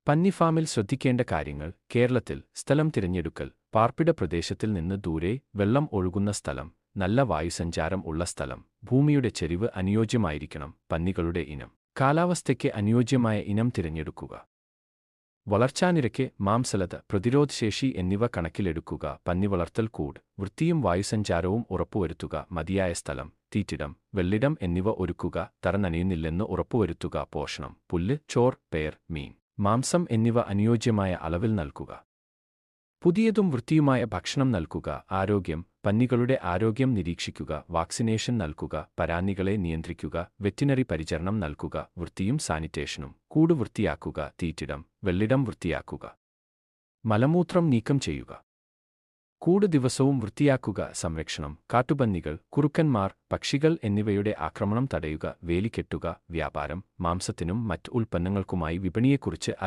പന്നി ഫാമിൽ ശ്രദ്ധിക്കേണ്ട കാര്യങ്ങൾ. കേരളത്തിൽ സ്ഥലം തിരഞ്ഞെടുക്കൽ. പാർപ്പിട പ്രദേശത്തിൽ നിന്ന് ദൂരെ, വെള്ളം ഒഴുകുന്ന സ്ഥലം, നല്ല വായുസഞ്ചാരം ഉള്ള സ്ഥലം, ഭൂമിയുടെ ചെരിവ് അനുയോജ്യമായിരിക്കണം. പന്നികളുടെ ഇനം. കാലാവസ്ഥയ്ക്ക് അനുയോജ്യമായ ഇനം തിരഞ്ഞെടുക്കുക. വളർച്ചാനിരക്ക്, മാംസലത, പ്രതിരോധശേഷി എന്നിവ കണക്കിലെടുക്കുക. പന്നി വളർത്തൽ കൂട്. വൃത്തിയും വായുസഞ്ചാരവും ഉറപ്പുവരുത്തുക. മതിയായ സ്ഥലം, തീറ്റിടം, വെള്ളിടം എന്നിവ ഒരുക്കുക. തറ നനയുന്നില്ലെന്ന് ഉറപ്പുവരുത്തുക. പോഷണം. പുല്ല്, ചോർ, പയർ, മീൻ, മാംസം എന്നിവ അനുയോജ്യമായ അളവിൽ നൽകുക. പുതിയതും വൃത്തിയുമായ ഭക്ഷണം നൽകുക. ആരോഗ്യം. പന്നികളുടെ ആരോഗ്യം നിരീക്ഷിക്കുക. വാക്സിനേഷൻ നൽകുക. പരാന്നികളെ നിയന്ത്രിക്കുക. വെറ്റിനറി പരിചരണം നൽകുക. വൃത്തിയും സാനിറ്റേഷനും. കൂട് വൃത്തിയാക്കുക. തീറ്റിടം, വെള്ളിടം വൃത്തിയാക്കുക. മലമൂത്രം നീക്കം ചെയ്യുക. കൂട് ദിവസവും വൃത്തിയാക്കുക. സംരക്ഷണം. കാട്ടുപന്നികൾ, കുറുക്കന്മാർ, പക്ഷികൾ എന്നിവയുടെ ആക്രമണം തടയുക. വേലി കെട്ടുക. വ്യാപാരം. മാംസത്തിനും മറ്റ് ഉൽപ്പന്നങ്ങൾക്കുമായി വിപണിയെക്കുറിച്ച് അറിവ്